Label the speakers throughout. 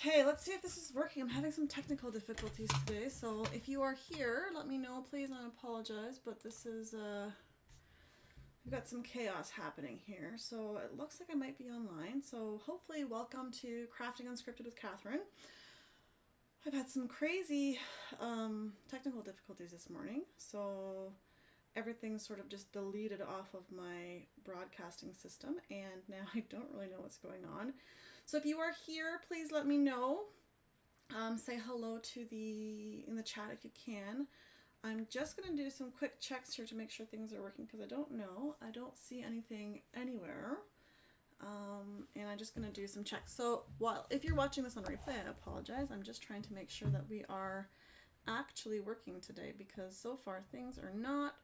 Speaker 1: Okay, let's see if this is working. I'm having some technical difficulties today, so if you are here, let me know, please. I apologize, but this is, we've got some chaos happening here, so it looks like I might be online. So hopefully, welcome to Crafting Unscripted with Catherine. I've had some crazy technical difficulties this morning, so everything's sort of just deleted off of my broadcasting system, and now I don't really know what's going on. So if you are here, please let me know. Say hello to in the chat if you can. I'm just going to do some quick checks here to make sure things are working because I don't know. I don't see anything anywhere. And I'm just going to do some checks. So if you're watching this on replay, I apologize. I'm just trying to make sure that we are actually working today because so far things are not,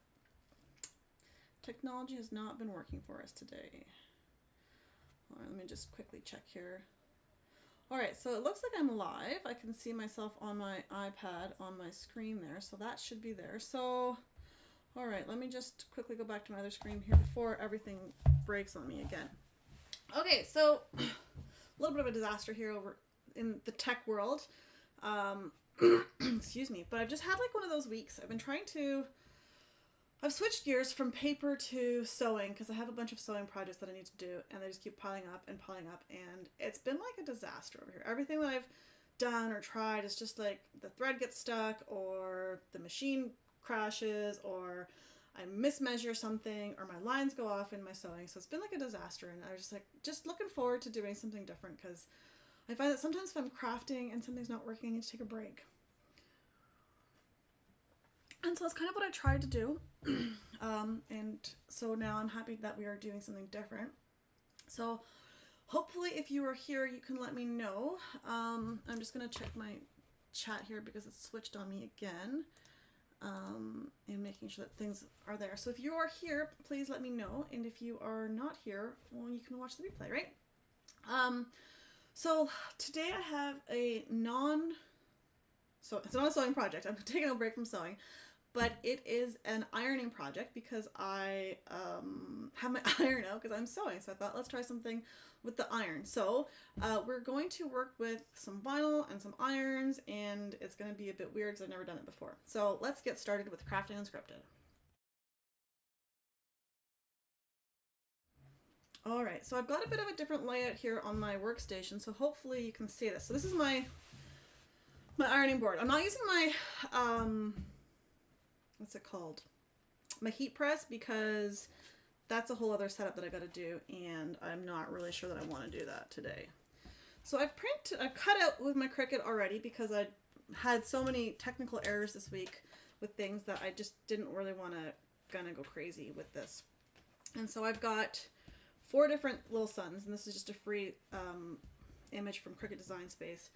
Speaker 1: technology has not been working for us today. All right, let me just quickly check here. All right, so it looks like I'm live. I can see myself on my iPad on my screen there, so that should be there. So, all right, let me just quickly go back to my other screen here before everything breaks on me again. Okay, so a little bit of a disaster here over in the tech world. Excuse me, but I've just had like one of those weeks. I've switched gears from paper to sewing because I have a bunch of sewing projects that I need to do and they just keep piling up, and it's been like a disaster over here. Everything that I've done or tried is just like the thread gets stuck or the machine crashes or I mismeasure something or my lines go off in my sewing. So it's been like a disaster, and I was just looking forward to doing something different because I find that sometimes if I'm crafting and something's not working, I need to take a break. And so that's kind of what I tried to do. And so now I'm happy that we are doing something different. So hopefully if you are here, you can let me know. I'm just going to check my chat here because it's switched on me again. And making sure that things are there. So if you are here, please let me know. And if you are not here, well, you can watch the replay, right? So today I have it's not a sewing project. I'm taking a break from sewing. But it is an ironing project because I have my iron out because I'm sewing. So I thought, let's try something with the iron. So we're going to work with some vinyl and some irons, and it's going to be a bit weird because I've never done it before. So let's get started with Crafting Unscripted. All right, so I've got a bit of a different layout here on my workstation, so hopefully you can see this. So this is my ironing board. I'm not using my what's it called? My heat press, because that's a whole other setup that I got to do, and I'm not really sure that I want to do that today. So I've cut out with my Cricut already because I had so many technical errors this week with things that I just didn't really want to kind of go crazy with this. And so I've got 4 different little suns, and this is just a free image from Cricut Design Space.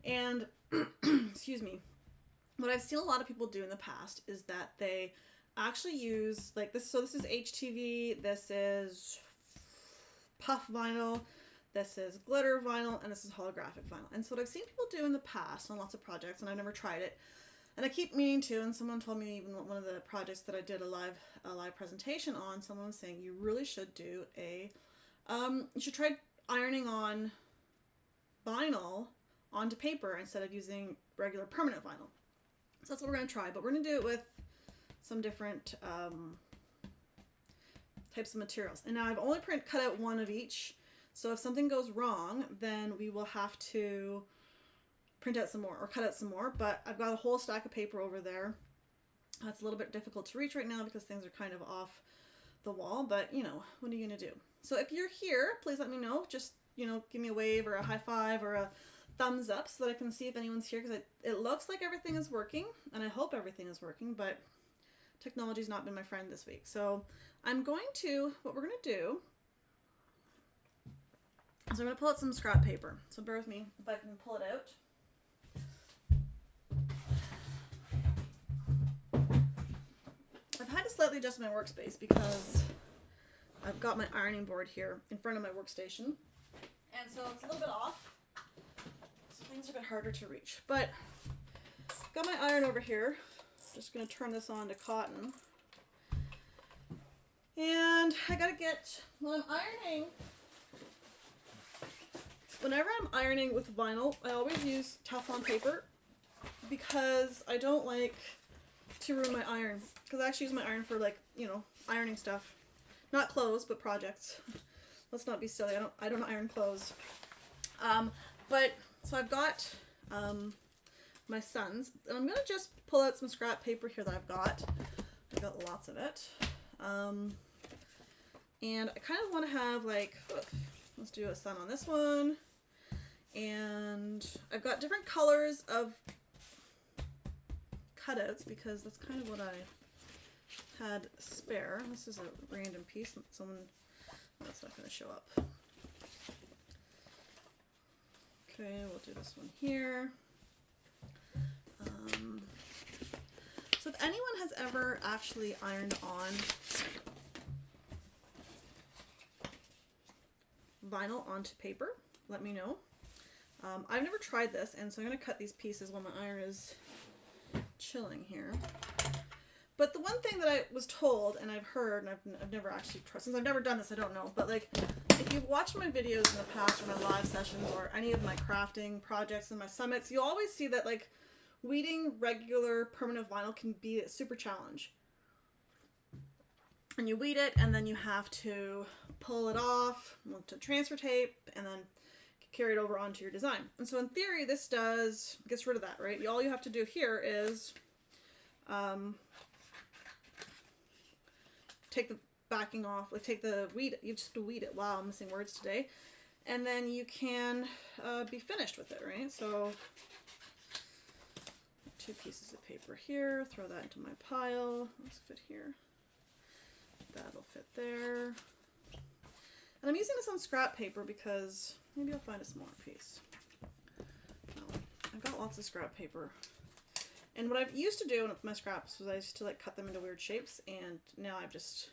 Speaker 1: And excuse me. What I've seen a lot of people do in the past is that they actually use like this. So this is HTV, this is puff vinyl, this is glitter vinyl, and this is holographic vinyl. And so what I've seen people do in the past on lots of projects, and I've never tried it, and I keep meaning to, and someone told me even one of the projects that I did a live presentation on, someone was saying you really should do you should try ironing on vinyl onto paper instead of using regular permanent vinyl. So that's what we're going to try, but we're going to do it with some different types of materials. And now I've only cut out one of each, so if something goes wrong, then we will have to print out some more or cut out some more, but I've got a whole stack of paper over there. That's a little bit difficult to reach right now because things are kind of off the wall, but you know, what are you going to do? So if you're here, please let me know. Just, you know, give me a wave or a high five or a thumbs up so that I can see if anyone's here, because it looks like everything is working, and I hope everything is working, but technology's not been my friend this week. So what we're going to do is I'm going to pull out some scrap paper. So bear with me if I can pull it out. I've had to slightly adjust my workspace because I've got my ironing board here in front of my workstation, and so it's a little bit off. Things are a bit harder to reach, but got my iron over here. Just going to turn this on to cotton, and I gotta get, when I'm ironing, Whenever I'm ironing with vinyl, I always use Teflon paper because I don't like to ruin my iron. Because I actually use my iron for, like, you know, ironing stuff. Not clothes, but projects. Let's not be silly. I don't iron clothes. But so I've got my son's, and I'm gonna just pull out some scrap paper here that I've got. I've got lots of it. And I kind of want to have, like, let's do a sun on this one. And I've got different colors of cutouts because that's kind of what I had spare. This is a random piece that someone, that's not going to show up. Okay, we'll do this one here. So if anyone has ever actually ironed on vinyl onto paper, let me know. I've never tried this, and so I'm going to cut these pieces while my iron is chilling here. But the one thing that I was told, and I've heard, and I've never actually tried, since I've never done this, I don't know, but like, if you've watched my videos in the past, or my live sessions, or any of my crafting projects and my summits, you'll always see that, like, weeding regular permanent vinyl can be a super challenge. And you weed it, and then you have to pull it off to transfer tape, and then carry it over onto your design. And so in theory, this gets rid of that, right? All you have to do here is take the backing off, like take the weed, you just have to weed it. Wow, I'm missing words today. And then you can be finished with it, right? So 2 pieces of paper here, throw that into my pile. Let's fit here. That'll fit there. And I'm using this on scrap paper because maybe I'll find a smaller piece. I've got lots of scrap paper. And what I've used to do with my scraps was I used to, like, cut them into weird shapes, and now I've just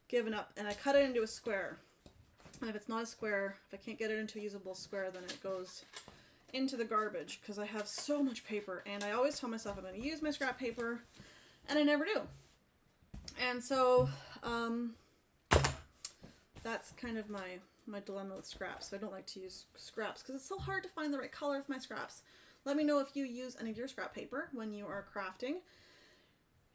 Speaker 1: given up. And I cut it into a square. And if it's not a square, if I can't get it into a usable square, then it goes into the garbage because I have so much paper. And I always tell myself I'm going to use my scrap paper, and I never do. And so that's kind of my dilemma with scraps. So I don't like to use scraps because it's so hard to find the right color for my scraps. Let me know if you use any of your scrap paper when you are crafting.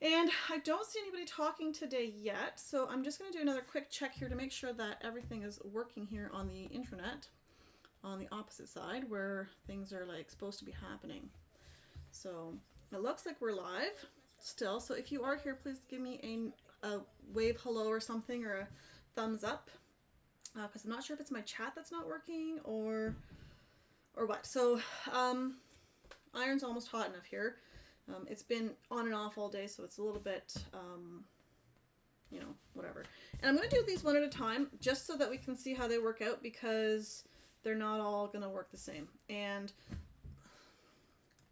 Speaker 1: And I don't see anybody talking today yet, so I'm just going to do another quick check here to make sure that everything is working here on the intranet, on the opposite side where things are, like, supposed to be happening. So it looks like we're live still, so if you are here, please give me a wave hello or something, or a thumbs up, because I'm not sure if it's my chat that's not working or what. So iron's almost hot enough here. It's been on and off all day, so it's a little bit you know, whatever. And I'm going to do these one at a time just so that we can see how they work out, because they're not all going to work the same. And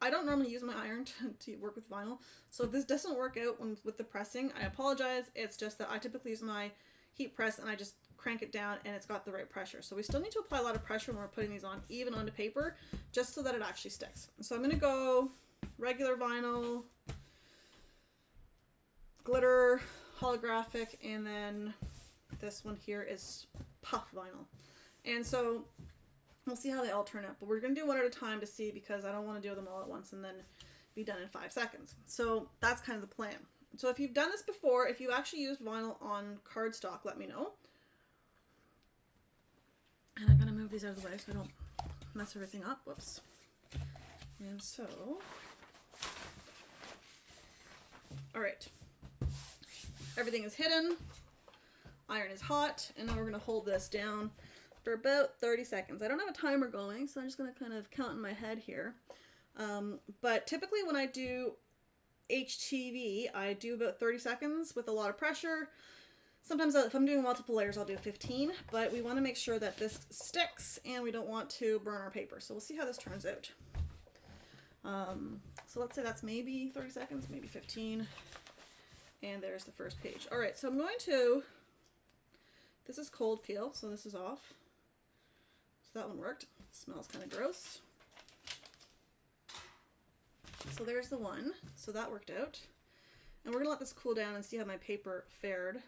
Speaker 1: I don't normally use my iron to work with vinyl, so if this doesn't work out with the pressing, I apologize. It's just that I typically use my heat press and I just crank it down and it's got the right pressure. So we still need to apply a lot of pressure when we're putting these on, even onto paper, just so that it actually sticks. So I'm going to go regular vinyl, glitter, holographic, and then this one here is puff vinyl. And so we'll see how they all turn out, but we're going to do one at a time to see, because I don't want to do them all at once and then be done in 5 seconds. So that's kind of the plan. So if you've done this before, if you actually used vinyl on cardstock, let me know. And I'm going to move these out of the way so I don't mess everything up. Whoops. And so, all right. Everything is hidden. Iron is hot. And now we're going to hold this down for about 30 seconds. I don't have a timer going, so I'm just going to kind of count in my head here. But typically when I do HTV, I do about 30 seconds with a lot of pressure. Sometimes if I'm doing multiple layers, I'll do 15, but we want to make sure that this sticks and we don't want to burn our paper. So we'll see how this turns out. So let's say that's maybe 30 seconds, maybe 15. And there's the first page. All right, so I'm going to, this is cold peel, so this is off. So that one worked. Smells kind of gross. So there's the one. So that worked out. And we're going to let this cool down and see how my paper fared.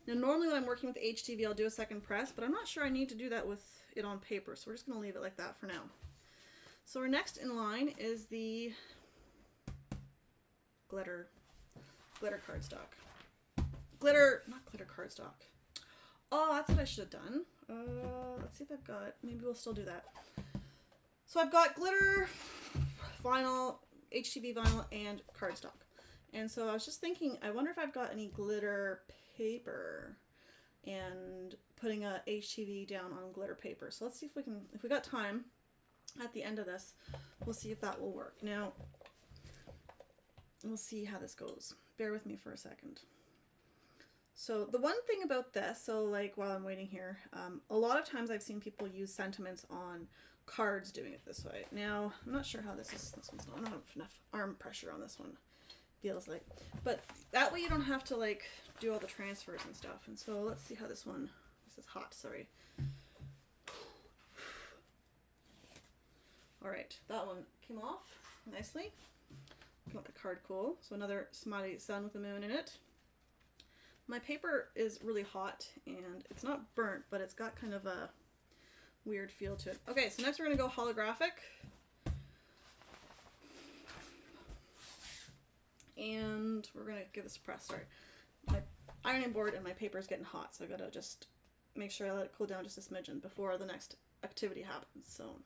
Speaker 1: Now normally when I'm working with HTV I'll do a second press, but I'm not sure I need to do that with it on paper, so we're just going to leave it like that for now. So our next in line is the glitter cardstock. Not glitter cardstock. Oh, that's what I should have done. Let's see if I've got, maybe we'll still do that. So I've got glitter, vinyl, HTV vinyl, and cardstock. And so I was just thinking, I wonder if I've got any glitter paper and putting a HTV down on glitter paper. So let's see if we can, if we got time at the end of this, we'll see if that will work. Now, we'll see how this goes. Bear with me for a second. So the one thing about this, so like while I'm waiting here, a lot of times I've seen people use sentiments on cards doing it this way. Now, I'm not sure how this one's not enough arm pressure on this one, feels like. But that way you don't have to like do all the transfers and stuff. And so let's see how this is hot, sorry. All right, that one came off nicely. Got the card cool. So another smiley sun with the moon in it. My paper is really hot and it's not burnt, but it's got kind of a weird feel to it. Okay, so next we're going to go holographic. And we're going to give this a press. Sorry. My ironing board and my paper is getting hot, so I got to just make sure I let it cool down just a smidgen before the next activity happens. So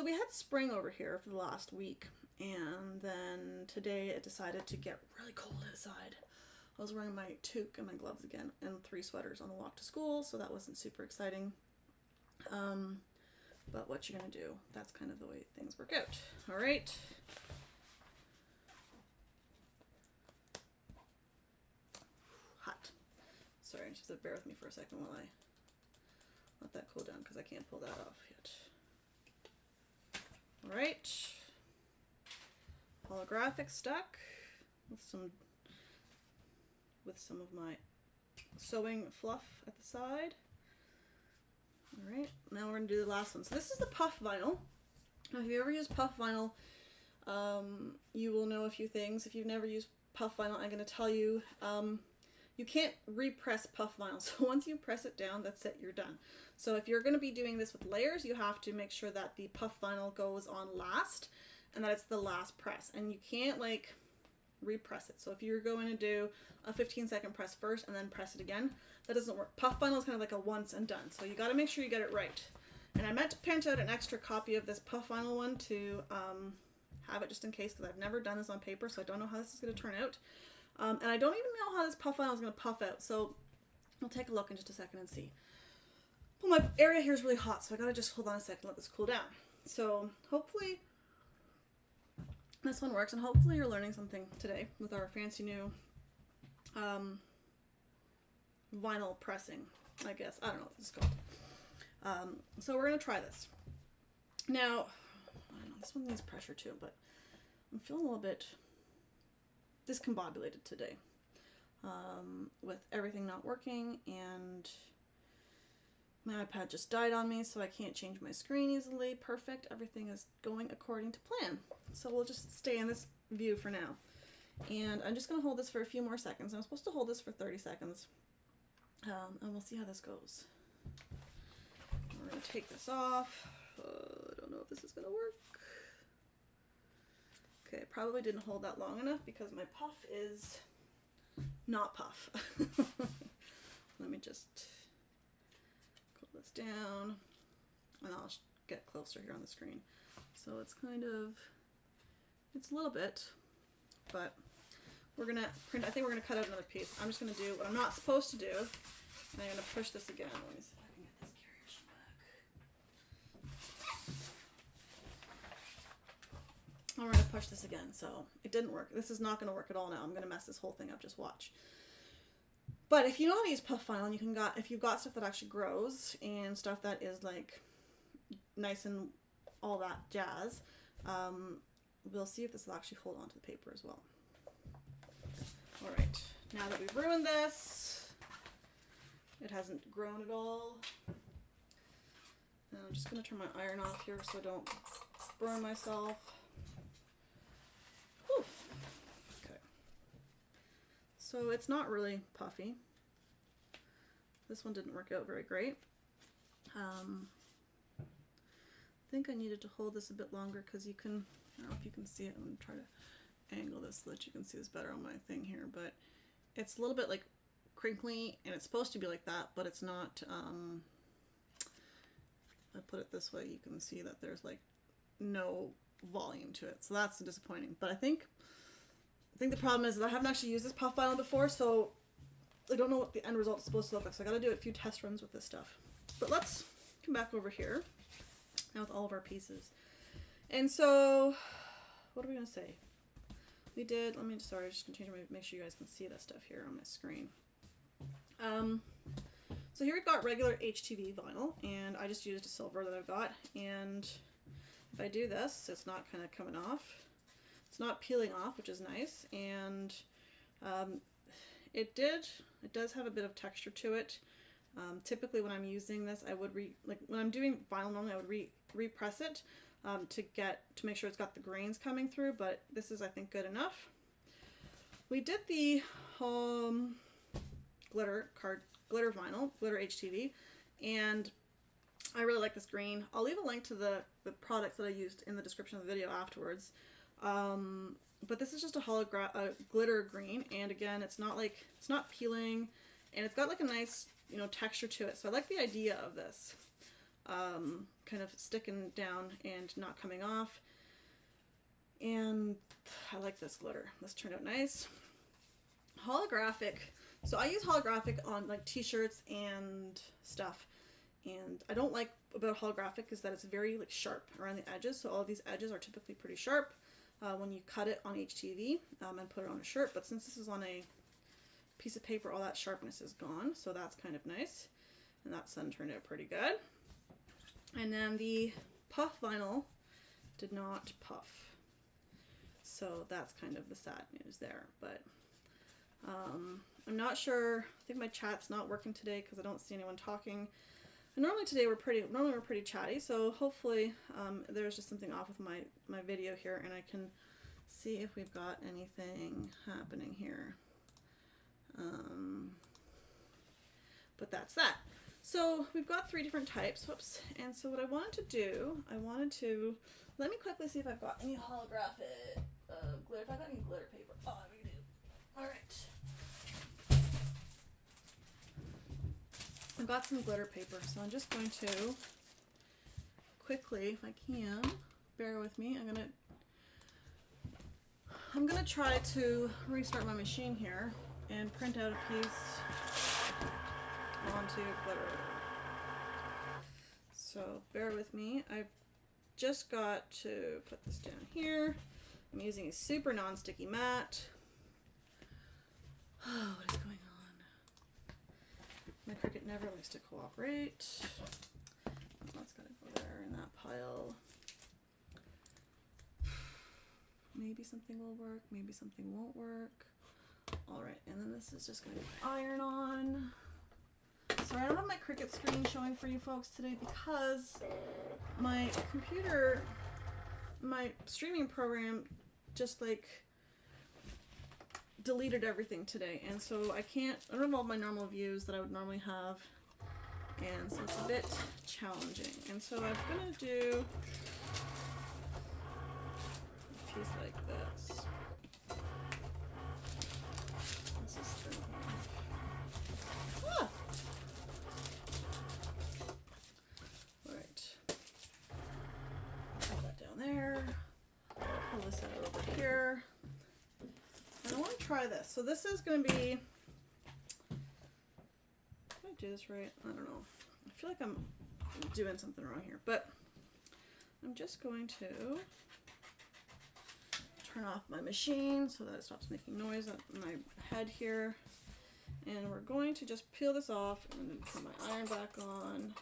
Speaker 1: we had spring over here for the last week, and then today it decided to get really cold outside. I was wearing my toque and my gloves again and 3 sweaters on the walk to school, so that wasn't super exciting. But what you gonna do? That's kind of the way things work out. All right. Hot. Sorry, just bear with me for a second while I let that cool down because I can't pull that off yet. All right. Holographic stuck with some of my sewing fluff at the side. All right, now we're gonna do the last one. So this is the puff vinyl. Now, if you ever used puff vinyl, you will know a few things. If you've never used puff vinyl, I'm gonna tell you, you can't repress puff vinyl. So once you press it down, that's it, you're done. So if you're gonna be doing this with layers, you have to make sure that the puff vinyl goes on last and that it's the last press. And you can't like repress it. So if you're going to do a 15-second press first and then press it again, that doesn't work. Puff vinyl is kind of like a once and done. So you got to make sure you get it right. And I meant to print out an extra copy of this puff vinyl one to have it just in case, because I've never done this on paper, so I don't know how this is going to turn out. And I don't even know how this puff vinyl is going to puff out. So we'll take a look in just a second and see. Well, my area here is really hot, so I got to just hold on a second, let this cool down. So hopefully this one works, and hopefully you're learning something today with our fancy new vinyl pressing, I guess. I don't know what this is called. So we're going to try this. Now, I don't know, this one needs pressure too, but I'm feeling a little bit discombobulated today with everything not working, and my iPad just died on me, so I can't change my screen easily. Perfect. Everything is going according to plan. So we'll just stay in this view for now. And I'm just going to hold this for a few more seconds. I'm supposed to hold this for 30 seconds. And we'll see how this goes. We're going to take this off. I don't know if this is going to work. Okay, I probably didn't hold that long enough because my puff is not puff. Let me just cool this down, and I'll get closer here on the screen. So it's kind of, it's a little bit, but we're going to print, I think we're going to cut out another piece. I'm just going to do what I'm not supposed to do, and I'm going to push this again. Let me see if I can get this carrier sheet back. I'm going to push this again. So it didn't work. This is not going to work at all now. I'm going to mess this whole thing up. Just watch. But if you know how to use puff vinyl, you can if you've got stuff that actually grows and stuff that is like nice and all that jazz, we'll see if this will actually hold on to the paper as well. All right, now that we've ruined this, it hasn't grown at all. And I'm just going to turn my iron off here so I don't burn myself. Whew. Okay. So it's not really puffy. This one didn't work out very great. I think I needed to hold this a bit longer because you can, I don't know if you can see it. I'm going to try to angle this so that you can see this better on my thing here, but it's a little bit like crinkly, and it's supposed to be like that, but it's not. I put it this way, you can see that there's like no volume to it, so that's disappointing. But I think the problem is that I haven't actually used this puff vinyl before, so I don't know what the end result is supposed to look like, so I gotta do a few test runs with this stuff. But let's come back over here now with all of our pieces. And so, what are we gonna say? We did, sorry, just continue to make sure you guys can see that stuff here on my screen. So here we've got regular HTV vinyl, and I just used a silver that I've got, and if I do this, it's not kind of coming off. It's not peeling off, which is nice, and it does have a bit of texture to it. Typically when I'm using this, I would when I'm doing vinyl normally, I would repress it to make sure it's got the grains coming through, but this is, I think, good enough. We did the glitter vinyl, glitter HTV, and I really like this green. I'll leave a link to the products that I used in the description of the video afterwards. But this is just a glitter green, and again, it's not peeling, and it's got like a nice, you know, texture to it. So I like the idea of this, kind of sticking down and not coming off. And I like this glitter. This turned out nice. Holographic. So I use holographic on like t-shirts and stuff. And I don't like about holographic is that it's very like sharp around the edges. So all of these edges are typically pretty sharp when you cut it on HTV and put it on a shirt. But since this is on a piece of paper, all that sharpness is gone. So that's kind of nice. And that sun turned out pretty good. And then the puff vinyl did not puff. So that's kind of the sad news there. But I'm not sure. I think my chat's not working today because I don't see anyone talking. And normally we're pretty chatty, so hopefully there's just something off with my video here, and I can see if we've got anything happening here. But that's that. So we've got 3 different types. Whoops. And so what I wanted to do, let me quickly see if I've got any holographic glitter. If I've got any glitter paper. Oh, we do. All right. I've got some glitter paper, so I'm just going to quickly, if I can, bear with me. I'm gonna try to restart my machine here and print out a piece onto glitter. So bear with me. I've just got to put this down here. I'm using a super non-sticky mat. Oh, what is going on? My Cricut never likes to cooperate. That's gotta go there in that pile. Maybe something will work, maybe something won't work. Alright, and then this is just gonna be iron on. Sorry, I don't have my Cricut screen showing for you folks today because my computer, my streaming program just like deleted everything today, and so I don't have all my normal views that I would normally have, and so it's a bit challenging. And so I'm gonna do a piece like this. This is thin. Ah! Alright. Put that down there. Pull this out over here. And I want to try this. So this is going to be, did I do this right? I don't know. I feel like I'm doing something wrong here, but I'm just going to turn off my machine so that it stops making noise at my head here. And we're going to just peel this off and then put my iron back on.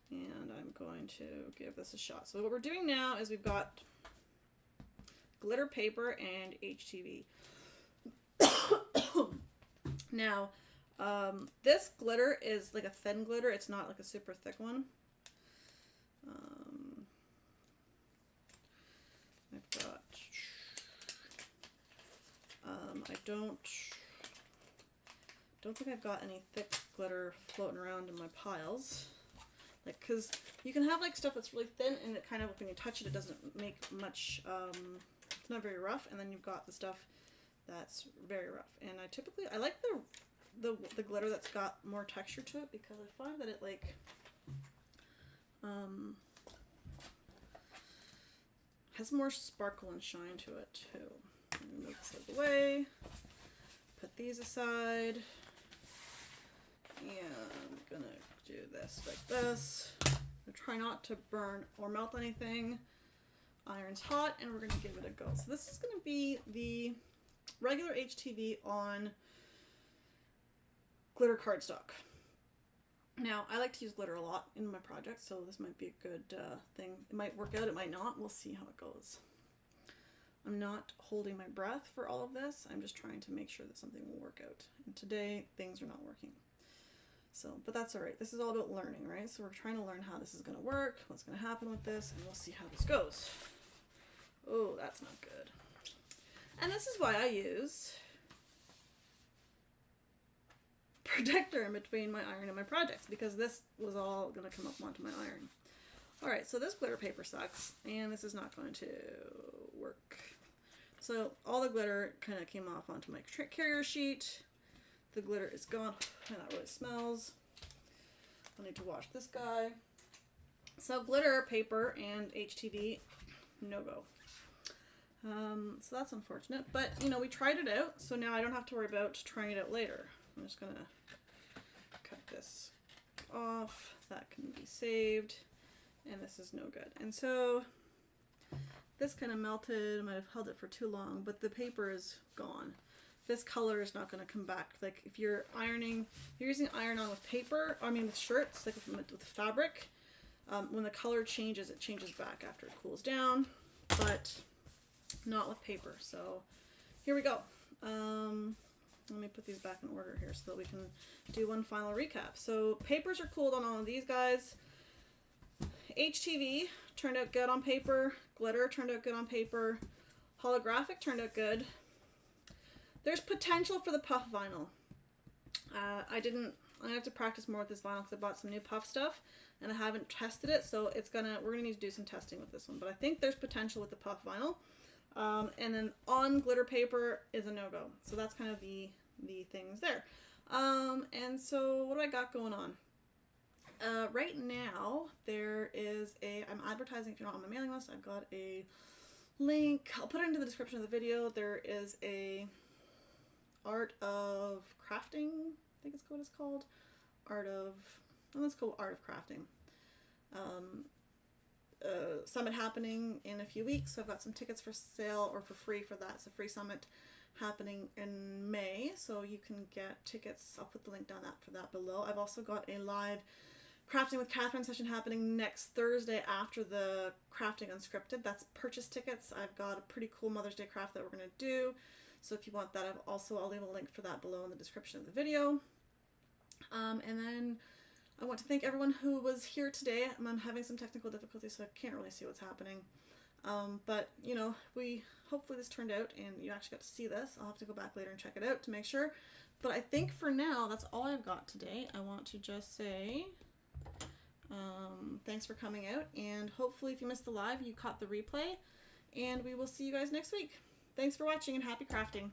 Speaker 1: And I'm going to give this a shot. So what we're doing now is we've got glitter paper and HTV. Now, this glitter is like a thin glitter. It's not like a super thick one. I've got I don't think I've got any thick glitter floating around in my piles. Like, cause you can have like stuff that's really thin and it kind of, when you touch it, it doesn't make much, it's not very rough. And then you've got the stuff that's very rough. And I like the glitter that's got more texture to it, because I find that it like, has more sparkle and shine to it too. Move this out of the way, put these aside, and I'm gonna do this like this. Try not to burn or melt anything. Iron's hot, and we're gonna give it a go. So this is gonna be the regular HTV on glitter cardstock. Now, I like to use glitter a lot in my projects, so this might be a good thing. It might work out, it might not. We'll see how it goes. I'm not holding my breath for all of this. I'm just trying to make sure that something will work out. And today, things are not working. So, but that's all right. This is all about learning, right? So we're trying to learn how this is going to work, what's going to happen with this, and we'll see how this goes. Oh, that's not good. And this is why I use protector in between my iron and my projects, because this was all going to come up onto my iron. All right, so this glitter paper sucks, and this is not going to work. So all the glitter kind of came off onto my carrier sheet. The glitter is gone, and that really smells. I need to wash this guy. So glitter paper and HTV, no go. So that's unfortunate, but you know, we tried it out, so now I don't have to worry about trying it out later. I'm just gonna cut this off. That can be saved, and this is no good. And so this kind of melted. I might have held it for too long, but the paper is gone. This color is not going to come back. Like if you're ironing, if you're using iron-on with paper, I mean with shirts, like with fabric, when the color changes, it changes back after it cools down, but not with paper. So here we go. Let me put these back in order here so that we can do one final recap. So papers are cooled on all of these guys. HTV turned out good on paper. Glitter turned out good on paper. Holographic turned out good. There's potential for the puff vinyl. I have to practice more with this vinyl because I bought some new puff stuff and I haven't tested it, so we're gonna need to do some testing with this one. But I think there's potential with the puff vinyl. And then on glitter paper is a no-go. So that's kind of the things there. And so what do I got going on? Right now there is I'm advertising. If you're not on my mailing list, I've got a link. I'll put it into the description of the video. There is a Art of Crafting, I think it's what it's called. Let's go Art of Crafting. Summit happening in a few weeks. So I've got some tickets for sale or for free for that. It's a free summit happening in May. So you can get tickets. I'll put the link down for that below. I've also got a live Crafting with Katherine session happening next Thursday after the Crafting Unscripted. That's purchase tickets. I've got a pretty cool Mother's Day craft that we're going to do. So if you want that, I'll leave a link for that below in the description of the video. And then I want to thank everyone who was here today. I'm having some technical difficulties, so I can't really see what's happening. But, you know, hopefully this turned out and you actually got to see this. I'll have to go back later and check it out to make sure. But I think for now, that's all I've got today. I want to just say thanks for coming out, and hopefully if you missed the live, you caught the replay, and we will see you guys next week. Thanks for watching, and happy crafting.